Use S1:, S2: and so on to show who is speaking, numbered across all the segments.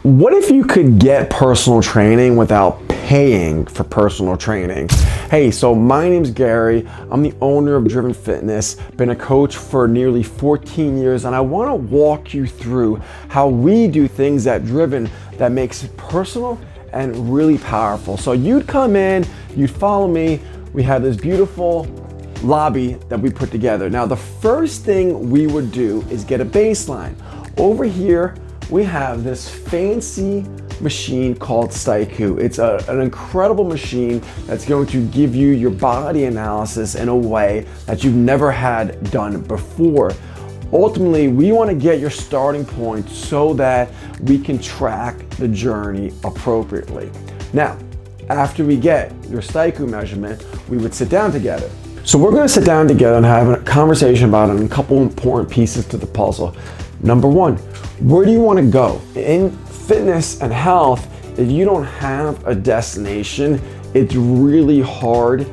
S1: What if you could get personal training without paying for personal training? Hey, so my name's Gary. I'm the owner of Driven Fitness, been a coach for nearly 14 years, and I want to walk you through how we do things at Driven that makes it personal and really powerful. So you'd come in, you'd follow me, we have this beautiful lobby that we put together. Now, the first thing we would do is get a baseline. Over here, we have this fancy machine called Staiku. It's an incredible machine that's going to give you your body analysis in a way that you've never had done before. Ultimately, we want to get your starting point so that we can track the journey appropriately. Now, after we get your Staiku measurement, we would sit down together. So we're going to sit down together and have a conversation about a couple important pieces to the puzzle. Number one, where do you want to go? In fitness and health, if you don't have a destination, it's really hard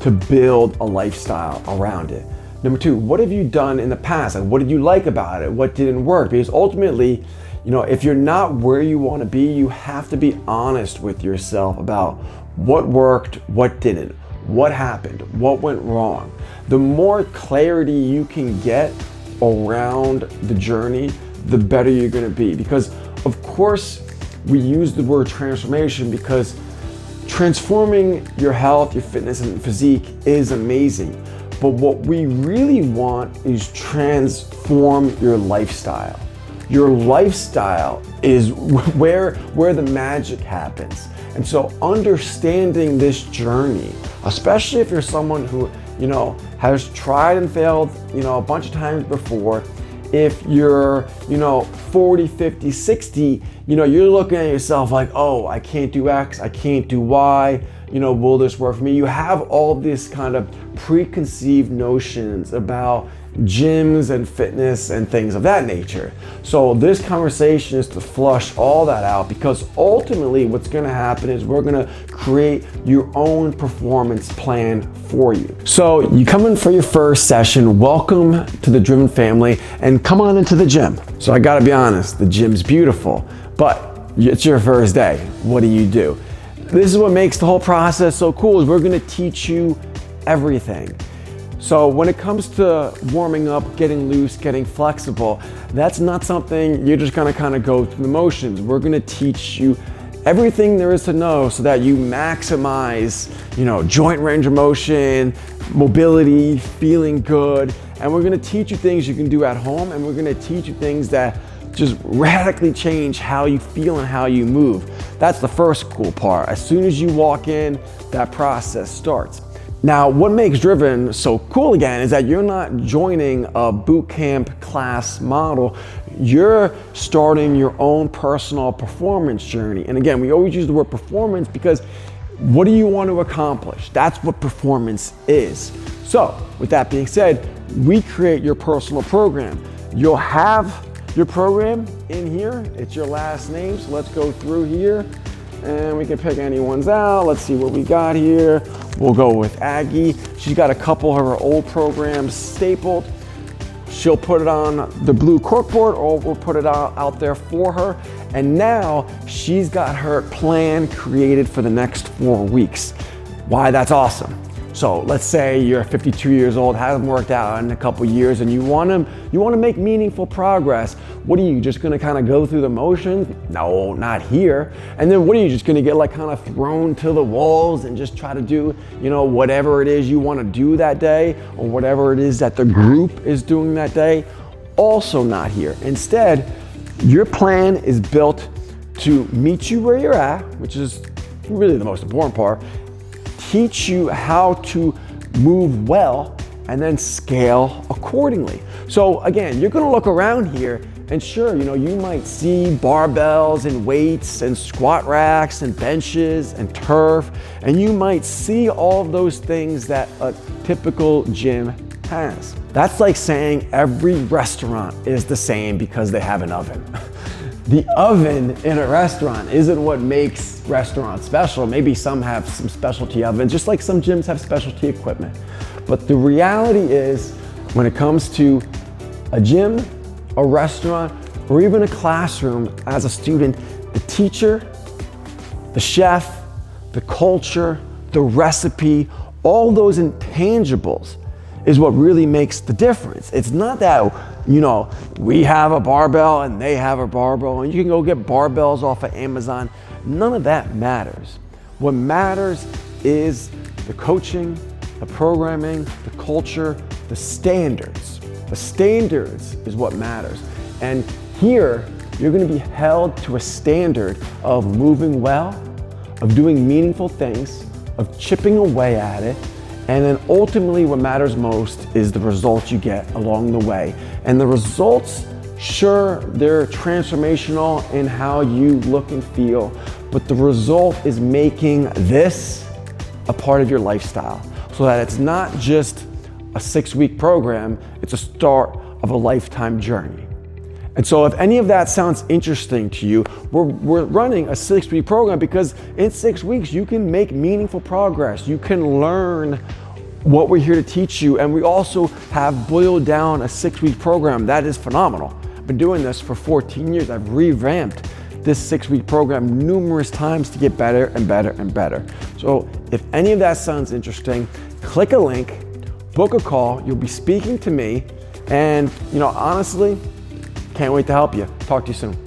S1: to build a lifestyle around it. Number two, what have you done in the past? Like, what did you like about it? What didn't work? Because ultimately, if you're not where you want to be, you have to be honest with yourself about what worked, what didn't, what happened, what went wrong. The more clarity you can get around the journey, the better you're going to be. Because of course we use the word transformation because transforming your health, your fitness and physique is amazing. But what we really want is transform your lifestyle. Your lifestyle is where the magic happens. And so understanding this journey, especially if you're someone who has tried and failed, a bunch of times before. If you're, 40, 50, 60, you're looking at yourself like, oh, I can't do X, I can't do Y, will this work for me? You have all this kind of preconceived notions about gyms and fitness and things of that nature. So this conversation is to flush all that out, because ultimately what's going to happen is we're going to create your own performance plan for you. So you come in for your first session, welcome to the Driven family, and come on into the gym. So I gotta be honest, the gym's beautiful, but it's your first day. What do? This is what makes the whole process so cool, is we're gonna teach you everything. So when it comes to warming up, getting loose, getting flexible, that's not something you're just gonna kind of go through the motions. We're gonna teach you everything there is to know so that you maximize, joint range of motion, mobility, feeling good. And we're gonna teach you things you can do at home, and we're gonna teach you things that just radically change how you feel and how you move. That's the first cool part. As soon as you walk in, that process starts. Now, what makes Driven so cool again is that you're not joining a boot camp class model. You're starting your own personal performance journey. And again, we always use the word performance because what do you want to accomplish? That's what performance is. So with that being said, we create your personal program. You'll have your program in here. It's your last name. So let's go through here and we can pick anyone's out. Let's see what we got here. We'll go with Aggie. She's got a couple of her old programs stapled. She'll put it on the blue corkboard, or we'll put it out there for her. And now she's got her plan created for the next 4 weeks. Why that's awesome. So let's say you're 52 years old, haven't worked out in a couple years, and you want to make meaningful progress. What are you just going to kind of go through the motions? No, not here. And then what are you just going to get kind of thrown to the walls and just try to do, whatever it is you want to do that day, or whatever it is that the group is doing that day? Also not here. Instead, your plan is built to meet you where you're at, which is really the most important part, teach you how to move well, and then scale accordingly. So again, you're gonna look around here and sure, you might see barbells and weights and squat racks and benches and turf, and you might see all of those things that a typical gym has. That's like saying every restaurant is the same because they have an oven. The oven in a restaurant isn't what makes restaurants special. Maybe some have some specialty ovens, just like some gyms have specialty equipment. But the reality is, when it comes to a gym, a restaurant, or even a classroom as a student, The teacher, the chef, the culture, the recipe, all those intangibles is what really makes the difference. It's not that, we have a barbell and they have a barbell and you can go get barbells off of Amazon. None of that matters. What matters is the coaching, the programming, the culture, the standards. The standards is what matters. And here, you're gonna be held to a standard of moving well, of doing meaningful things, of chipping away at it, and then ultimately what matters most is the results you get along the way. And the results, sure, they're transformational in how you look and feel, but the result is making this a part of your lifestyle so that it's not just a 6-week program, it's a start of a lifetime journey. And so if any of that sounds interesting to you, we're running a 6-week program because in 6 weeks, you can make meaningful progress. You can learn what we're here to teach you. And we also have boiled down a 6-week program that is phenomenal. I've been doing this for 14 years. I've revamped this 6-week program numerous times to get better and better and better. So if any of that sounds interesting, click a link, book a call. You'll be speaking to me. And honestly, can't wait to help you. Talk to you soon.